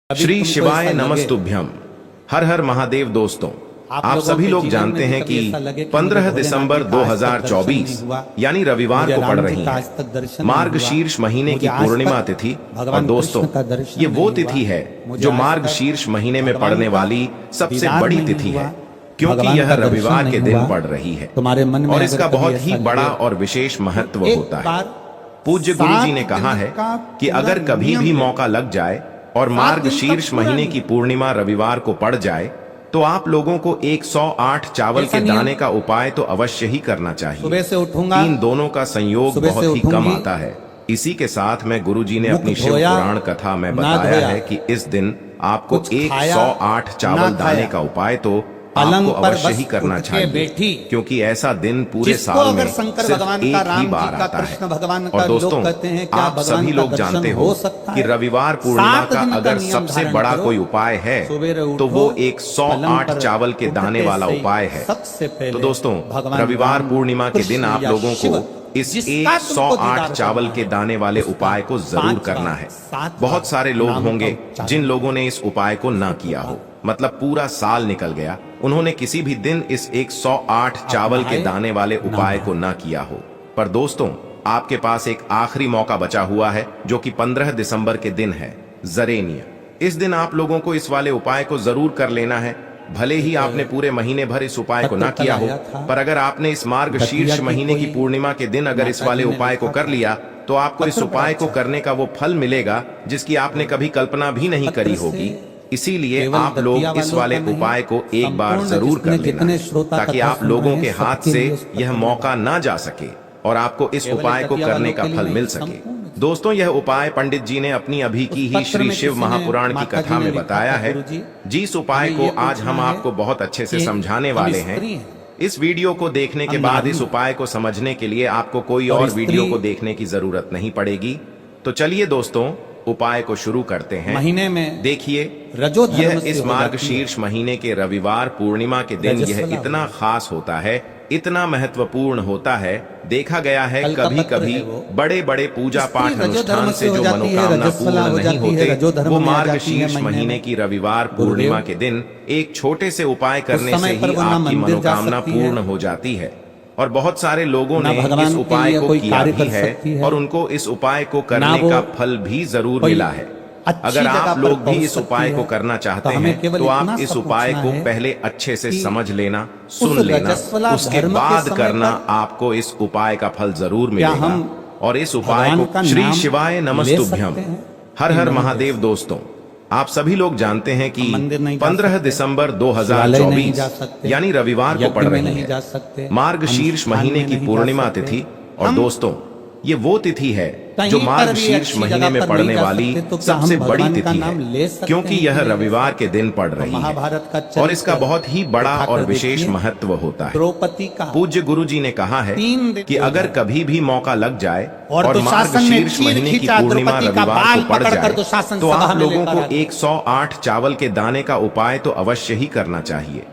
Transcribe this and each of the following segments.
श्री शिवाय नमस्तुभ्यम। हर हर महादेव। दोस्तों, आप सभी लोग जानते हैं कि 15 दिसंबर 2024 यानी रविवार को पड़ रही है मार्गशीर्ष महीने की पूर्णिमा तिथि। और दोस्तों, ये वो तिथि है जो मार्गशीर्ष महीने में पड़ने वाली सबसे बड़ी तिथि है, क्योंकि यह रविवार के दिन पड़ रही है और इसका बहुत ही बड़ा और विशेष महत्व होता है। पूज्य गुरु जी ने कहा है कि अगर कभी भी मौका लग जाए और मार्गशीर्ष महीने की पूर्णिमा रविवार को पड़ जाए तो आप लोगों को 108 चावल के दाने का उपाय तो अवश्य ही करना चाहिए। सुबह से उठूंगा, इन दोनों का संयोग बहुत ही कम आता है। इसी के साथ में गुरुजी ने अपनी शिव पुराण कथा में बताया है कि इस दिन आपको 108 चावल दाने का उपाय तो आपको अवश्य ही करना चाहिए, क्योंकि ऐसा दिन पूरे साल में सिर्फ एक ही बार आता है। और दोस्तों, आप सभी लोग जानते हो कि रविवार पूर्णिमा का अगर सबसे बड़ा कोई उपाय है तो वो 108 चावल के दाने वाला उपाय है। तो दोस्तों, रविवार पूर्णिमा के दिन आप लोगों को इस 108 चावल के दाने वाले उपाय को जरूर करना है। बहुत सारे लोग होंगे जिन लोगों ने इस उपाय को ना किया हो, मतलब पूरा साल निकल गया, उन्होंने किसी भी दिन इस 108 चावल के दाने वाले उपाय को ना किया हो। पर दोस्तों, आपके पास एक आखिरी मौका बचा हुआ है जो कि 15 दिसंबर के दिन है, जरेनिया। इस दिन आप लोगों को इस वाले उपाय को जरूर कर लेना है। भले ही आपने पूरे महीने भर इस उपाय को ना किया हो, पर अगर आपने इस मार्गशीर्ष महीने की पूर्णिमा के दिन अगर इस वाले उपाय को कर लिया तो आपको इस उपाय को करने का वो फल मिलेगा जिसकी आपने कभी कल्पना भी नहीं करी होगी। इसीलिए आप लोग इस वाले उपाय को एक बार जरूर कर लेना, ताकि आप लोगों के हाथ से यह मौका ना जा सके और आपको इस उपाय को करने का फल मिल सके। दोस्तों, यह उपाय पंडित जी ने अपनी अभी की ही श्री शिव महापुराण की कथा में बताया है। जिस उपाय को आज हम आपको बहुत अच्छे से समझाने वाले हैं। इस वीडियो को देखने के बाद इस उपाय को समझने के लिए आपको कोई और वीडियो को देखने की जरूरत नहीं पड़ेगी। तो चलिए दोस्तों, उपाय को शुरू करते हैं। महीने में देखिए, यह इस मार्गशीर्ष महीने के रविवार पूर्णिमा के दिन यह इतना खास होता है, इतना महत्वपूर्ण होता है। देखा गया है कभी कभी बड़े बड़े पूजा पाठ अनुष्ठान से जो मनोकामना पूर्ण नहीं होते, वो मार्गशीर्ष महीने की रविवार पूर्णिमा के दिन एक छोटे से उपाय करने से ही आपकी मनोकामना पूर्ण हो जाती है। और बहुत सारे लोगों ने इस उपाय को किया भी है और उनको इस उपाय को करने का फल भी जरूर मिला है। अगर आप लोग भी इस उपाय को करना चाहते हैं तो आप इस उपाय को पहले अच्छे से समझ लेना, सुन लेना, उसके बाद करना। आपको इस उपाय का फल जरूर मिलेगा। और इस उपाय को श्री शिवाय नमस्तुभ्यम, हर हर महादेव। दोस्तों, आप सभी लोग जानते हैं कि 15 दिसंबर 2024 यानी रविवार को पड़ रही है मार्गशीर्ष महीने की पूर्णिमा तिथि। और दोस्तों, ये वो तिथि है जो मार्गशीर्ष महीने में पड़ने वाली सबसे बड़ी तिथि है, क्योंकि यह रविवार के दिन पड़ रही है और इसका बहुत ही बड़ा और विशेष महत्व होता है। पूज्य गुरु जी ने कहा है कि अगर कभी भी मौका लग जाए और मार्गशीर्ष महीने की पूर्णिमा रविवार को पड़ जाए तो आप लोगों को 108 चावल के दाने का उपाय तो अवश्य ही करना चाहिए।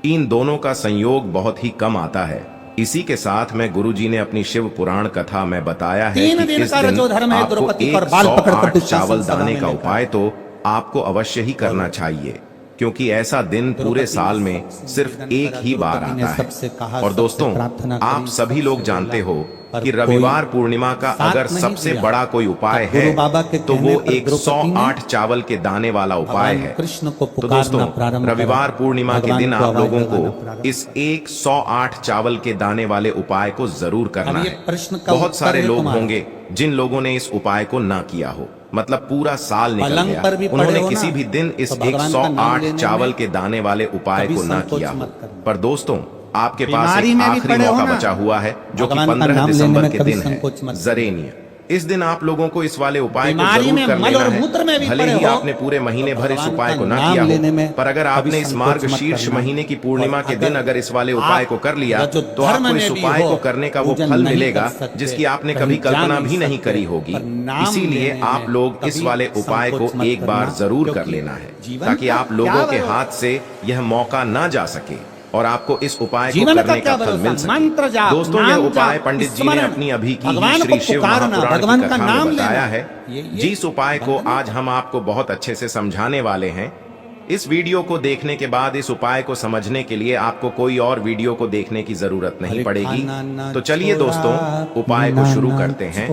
इन दोनों का संयोग बहुत ही कम आता है। इसी के साथ में गुरुजी ने अपनी शिव पुराण कथा में बताया है कि इस दिन आपको 108 चावल दाने का उपाय तो आपको अवश्य ही करना चाहिए, क्योंकि ऐसा दिन पूरे साल में सिर्फ एक ही बार आता है। और दोस्तों, आप सभी लोग जानते हो कि रविवार पूर्णिमा का अगर सबसे बड़ा कोई उपाय है तो वो 108 चावल के दाने वाला उपाय है। तो दोस्तों, रविवार पूर्णिमा के दिन आप लोगों को इस 108 चावल के दाने वाले उपाय को जरूर करना है। बहुत सारे लोग होंगे जिन लोगों ने इस उपाय को ना किया हो, मतलब पूरा साल निकल गया, उन्होंने किसी भी दिन इस 108 चावल के दाने वाले उपाय को ना किया हो। पर दोस्तों, आपके पास एक आखिरी मौका बचा हुआ है जो कि 15 दिसंबर के दिन है, जरेनिया। इस दिन आप लोगों को इस वाले उपाय को जरूर कर लेना है। भले ही आपने पूरे महीने भर इस उपाय को ना किया हो, पर अगर आपने इस मार्गशीर्ष महीने की पूर्णिमा के दिन अगर इस वाले उपाय को कर लिया तो आपको इस उपाय को करने का वो फल मिलेगा जिसकी आपने कभी कल्पना भी नहीं करी होगी। इसीलिए आप लोग इस वाले उपाय को एक बार जरूर कर लेना है, ताकि आप लोगों के हाथ से यह मौका ना जा सके और आपको इस उपाय को जीवन का करने क्या का फल भरोसा? मिल सके। मंत्र जाप, दोस्तों, यह नाम उपाय जाप, पंडित जी ने स्मरण, अपनी अभी की भगवान श्री को शिव पुकारना, महापुराण भगवान की का कथा नाम में बताया लेना। है। ये जिस उपाय को आज हम आपको बहुत अच्छे से समझाने वाले हैं, इस वीडियो को देखने के बाद इस उपाय को समझने के लिए आपको कोई और वीडियो को देखने की जरूरत नहीं पड़ेगी। तो चलिए दोस्तों, उपाय को शुरू करते हैं।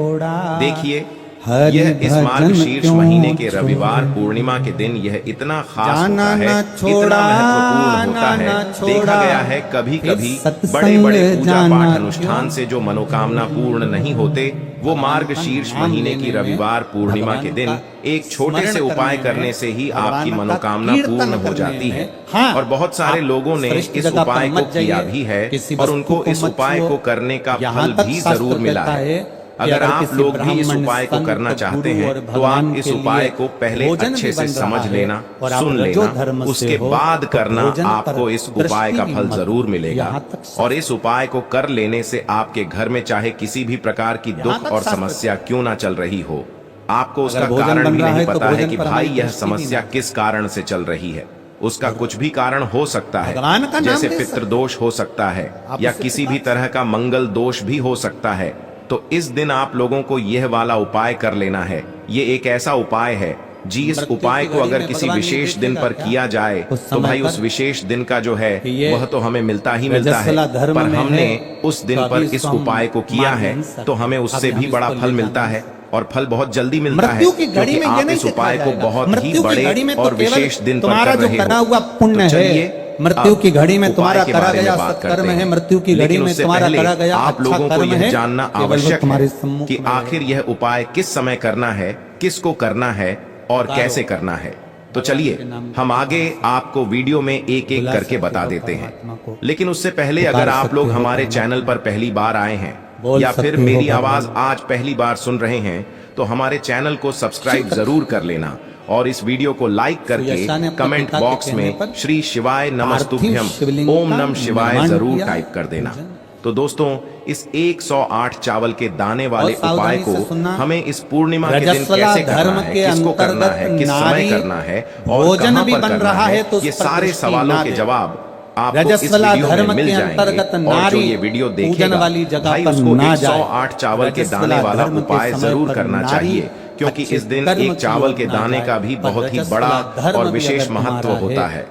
देखिए, यह इस मार्गशीर्ष महीने के रविवार पूर्णिमा के दिन यह इतना खास होता है, इतना महत्वपूर्ण होता है। देखा गया है कभी कभी बड़े बड़े पूजा पाठ अनुष्ठान से जो मनोकामना पूर्ण नहीं होते, वो मार्गशीर्ष महीने की रविवार पूर्णिमा के दिन एक छोटे से उपाय करने से ही आपकी मनोकामना पूर्ण हो जाती है। और बहुत सारे लोगों ने इस उपाय को किया भी है और उनको इस उपाय को करने का फल भी जरूर मिला है। अगर आप लोग भी इस उपाय को करना चाहते हैं तो आप इस उपाय को पहले अच्छे से समझ लेना, सुन लेना, उसके बाद करना। आपको इस उपाय का फल जरूर मिलेगा। और इस उपाय को कर लेने से आपके घर में चाहे किसी भी प्रकार की दुख और समस्या क्यों ना चल रही हो, आपको उसका कारण भी नहीं पता है कि भाई यह समस्या किस कारण से चल रही है। उसका कुछ भी कारण हो सकता है, जैसे पितृदोष हो सकता है या किसी भी तरह का मंगल दोष भी हो सकता है। तो इस दिन आप लोगों को यह वाला उपाय कर लेना है। ये एक ऐसा उपाय है जी, इस उपाय को अगर किसी विशेष दिन पर किया जाए तो भाई उस विशेष दिन का जो है वह तो हमें मिलता ही मिलता है, पर हमने उस दिन पर इस उपाय को किया है तो हमें उससे भी बड़ा फल मिलता है और फल बहुत जल्दी मिलता है, क्योंकि आप इस उपाय को बहुत ही बड़े और विशेष दिन पर कर रहे हो। पुण्य है, मृत्यु की घड़ी में तुम्हारा करा गया सत्कर्म है, मृत्यु की घड़ी में तुम्हारा करा गया आप लोगों को यह जानना आवश्यक है कि है आखिर यह उपाय किस समय करना है, किसको करना है और कैसे करना है। तो चलिए हम आगे आपको वीडियो में एक एक करके बता देते हैं। लेकिन उससे पहले अगर आप लोग हमारे चैनल पर पहली बार आए हैं या फिर मेरी आवाज आज पहली बार सुन रहे हैं तो हमारे चैनल को सब्सक्राइब जरूर कर लेना और इस वीडियो को लाइक करके कमेंट बॉक्स में श्री शिवाय नमस्तुभ्यम ओम नम शिवाय जरूर टाइप कर देना। तो दोस्तों, इस 108 चावल के दाने वाले उपाय को हमें इस पूर्णिमा के दिन कैसे करना है, किसको करना है, किस समय करना है और कहां पर करना है, ये सारे सवालों के जवाब आपको इस वीडियो में मिल जाएंगे। और जो ये वीडियो देखेगा भाई उसको 108 चावल के दाने वाला उपाय जरूर करना चाहिए, क्योंकि इस दिन एक चावल के दाने का भी बहुत ही बड़ा और विशेष महत्व होता है।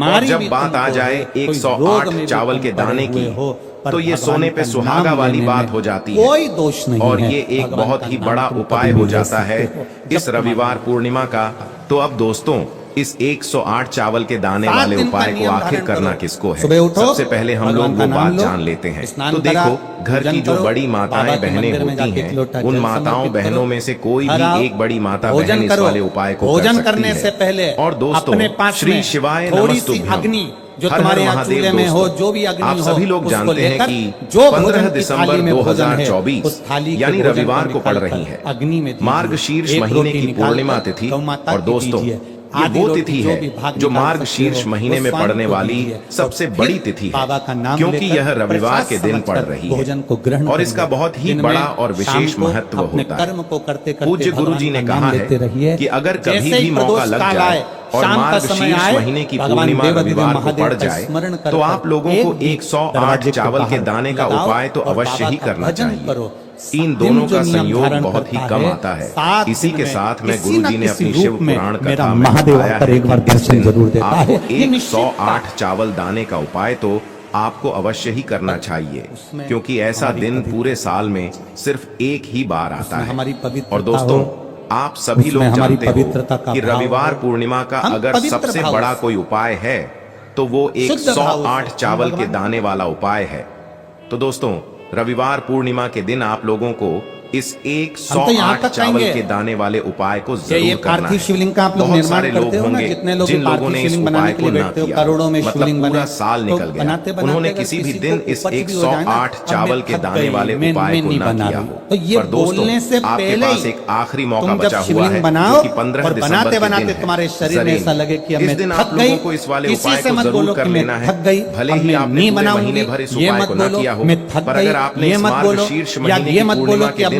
और जब बात आ जाए 108 चावल के दाने की तो ये सोने पे सुहागा वाली बात हो जाती है, कोई दोष नहीं और ये एक बहुत ही बड़ा उपाय हो जाता है इस रविवार पूर्णिमा का। तो अब दोस्तों, इस 108 चावल के दाने वाले उपाय को आखिर करना किसको है, सबसे पहले हम लोग वो बात जान लेते हैं। तो देखो, घर की जो बड़ी माताएं बहनें होती हैं, उन माताओं बहनों में से कोई भी एक बड़ी माता बहन इस वाले उपाय को भोजन करने से पहले और दोस्तों, श्री शिवाय नमस्तुभ्यम जो तुम्हारे चूल्हे में हो, जो भी अग्नि आप हो, सभी लोग जानते हैं कि जो 15 दिसंबर 2024 यानी रविवार को पड़ रही है मार्गशीर्ष महीने की पूर्णिमा तिथि। और दोस्तों, ये वो तिथि है जो मार्गशीर्ष महीने में पड़ने वाली सबसे बड़ी तिथि है, क्योंकि यह रविवार के दिन पड़ रही है और इसका बहुत ही बड़ा और विशेष महत्व होता है। पूज्य गुरु जी ने कहा है कि अगर कभी भी मौका लग जाए और मार्गशीर्ष महीने की पूर्णिमा रविवार को पड़ जाए तो आप लोगों को 108 चावल के दाने का उपाय तो अवश्य ही करना चाहिए। इन दोनों का संयोग बहुत ही कम आता है। इसी के साथ में गुरु जी ने अपनी शिव पुराण कथा में बताया है कि आपको 108 चावल दाने का उपाय तो आपको अवश्य ही करना चाहिए, क्योंकि ऐसा दिन पूरे साल में सिर्फ एक ही बार आता है। और दोस्तों, आप सभी लोग जानते हो कि रविवार पूर्णिमा का अगर सबसे बड़ा कोई उपाय है तो वो 108 चावल के दाने वाला उपाय है। तो दोस्तों, रविवार पूर्णिमा के दिन आप लोगों को इस 108 चावल के दाने वाले उपाय को जरूर करना है। शिवलिंग का आप लोग बहुत सारे लोग होंगे जिन लोगों ने इस उपाय को ना किया, करोड़ों में मतलब पूरा साल निकल गया, उन्होंने किसी भी दिन इस 108 चावल के दाने वाले उपाय को ना किया हो। पर दोस्तों, आपके पास एक आखिरी मौका बचा हुआ है, जो कि 15 दिसंबर के दिन तुम्हारे शरीर में ऐसा लगे कि इस दिन आप लोगों को इस वाले उपाय को जरूर कर लेना है। भले ही आपने पूरे महीने भर इस उपाय को ना किया हो, पर अगर आपने इस मार्गशीर्ष महीने की पूर्णिमा के दिन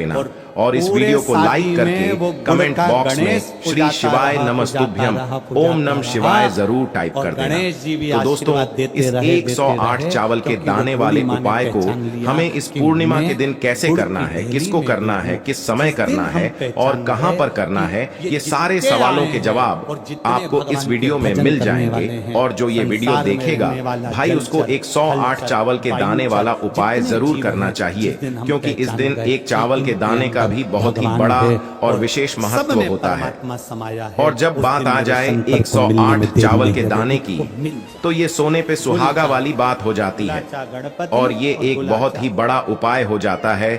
लेना और और इस पूरे वीडियो को शादी लाइक में करके वो गुड़ कमेंट का बॉक्स में गणेश श्री पूजाता शिवाय रहा, नमस्तुभ्यम पूजाता ओम नम रहा, शिवाय जरूर टाइप और कर देना। गणेश जी भी तो दोस्तों आशीर्वाद देते इस रहे, 108 देते चावल के रहे, क्योंकि दाने वो वाले पूर्णिमा ने उपाय को पहचान लिया हमें इस कि पूर्णिमा के मैं दिन कैसे गुड़ करना की है, ढेली किसको में करना भी है, हूँ। किस समय जिस दिन करना हम है पहचान और कहां गए पर करना कि है, ये ये सारे जितने सवालों आए के हैं जवाब और जितने आपको भगवान इस के वीडियो में भजन मिल करने वाले जाएंगे। हैं, और जो ये वीडियो संसार में देखेगा रहने वाला भाई उसको जलचर, 108 थलचर, चावल के दाने वायुचर, वाला उपाय जितने जरूर जीव करना हैं, चाहिए, जिस दिन हम क्योंकि इस पहचान दिन गए एक चावल के इनके दाने का अंदर भी बहुत ही भगवान बड़ा है और विशेष सब महत्व में होता है। परमात्मा समाया है। और जब उस बात दिन आ मेरे जाए शंकर को मिलने 108 में देरी चावल नहीं के लगे, दाने की, वो मिल जाए। तो ये सोने पे सुहागा वाली बात हो जाती है और ये एक बहुत ही बड़ा उपाय हो जाता है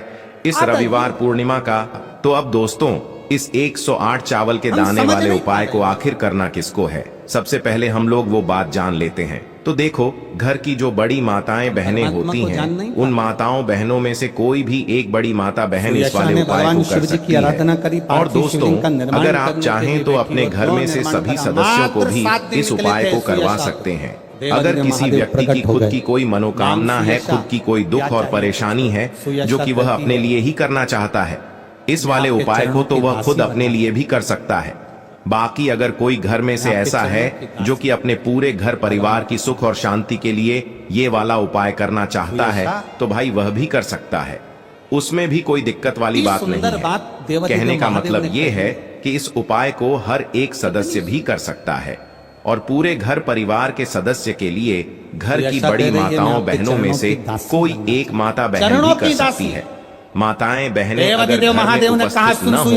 इस रविवार पूर्णिमा का। तो अब दोस्तों इस 108 चावल के दाने वाले उपाय को आखिर करना किसको है, सबसे पहले हम लोग वो बात जान लेते हैं। तो देखो, घर की जो बड़ी माताएं बहनें होती हैं, उन माताओं बहनों में से कोई भी एक बड़ी माता बहन इस वाले उपाय को कर सकती है। और दोस्तों अगर आप चाहें तो अपने घर में से सभी सदस्यों को भी इस उपाय को करवा सकते हैं। अगर किसी व्यक्ति की खुद की कोई मनोकामना है, खुद की कोई दुख और परेशानी है जो कि वह अपने लिए ही करना चाहता है, इस वाले उपाय को तो वह खुद अपने लिए भी कर सकता है। बाकी अगर कोई घर में से ऐसा है जो कि अपने पूरे घर परिवार की सुख और शांति के लिए ये वाला उपाय करना चाहता है, तो भाई वह भी कर सकता है, उसमें भी कोई दिक्कत वाली बात नहीं है। कहने का मतलब ये है कि इस उपाय को हर एक सदस्य भी कर सकता है और पूरे घर परिवार के सदस्य के लिए घर की बड़ी माताओं बहनों में से कोई एक माता बहन भी कर सकती है। माताएं बहनें अगर घर में उपस्थित न हो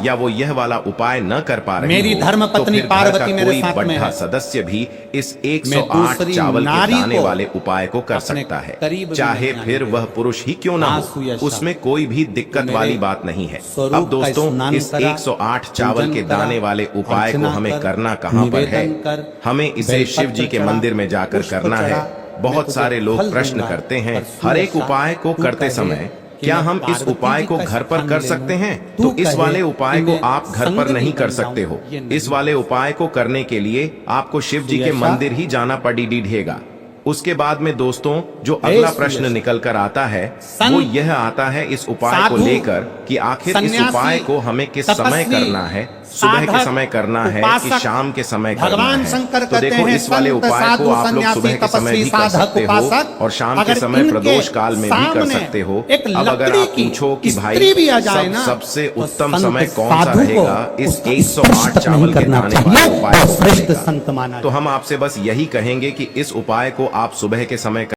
या वो यह वाला उपाय न कर पा रही मेरी हो, धर्म तो पत्नी फिर घर पार्वती का मेरे कोई साथ में बड़ा है। सदस्य भी इस मैं 108 दूसरी चावल के नारी दाने को वाले उपाय को कर अपने सकता है, करीब भी चाहे नहीं फिर आने वह पुरुष ही क्यों ना आंसू हो, या उसमें कोई भी दिक्कत मेरे वाली बात नहीं है। स्वरूप अब का दोस्तों स्नान इस करा, 108 चावल पूजन के करा, दाने वाले उपाय को अर्चना हमें कर, करना कहाँ पर है, निवेदन कर, हमें इसे बेलपत्र शिव जी के चढ़ा, मंदिर में जाकर पुष्प करना है। चढ़ा, मैं बहुत तुझे सारे लोग फल प्रश्न दूंगा, करते हैं पर हर एक सुरेशा, उपाय को तू करते कहे समय कि क्या मैं हम इस पार्वती उपाय जी को का घर पर स्थान कर ले सकते लूं? हैं, तू तो इस कहे वाले उपाय कि को मैं आप घर पर संग नहीं भी कर बन सकते हो। जाऊं, ये नहीं। इस वाले उपाय को करने के लिए आपको शिव जी के सुयशा, मंदिर ही जाना पड़ेगा। उसके बाद में दोस्तों जो अगला प्रश्न निकल कर आता है वो यह आता है इस उपाय को लेकर कि आखिर इस उपाय को हमें किस समय करना है, सुबह के समय करना है कि शाम के समय करना है। तो देखो इस वाले उपाय को आप लोग सुबह के समय भी कर सकते हो और शाम के समय प्रदोष काल में भी कर सकते हो। अब अगर आप पूछो कि भाई सबसे उत्तम समय कौन सा रहेगा इस 108 चावल के दाने वाले उपाय को करने का, तो हम आपसे बस यही कहेंगे कि इस उपाय को आप सुबह के समय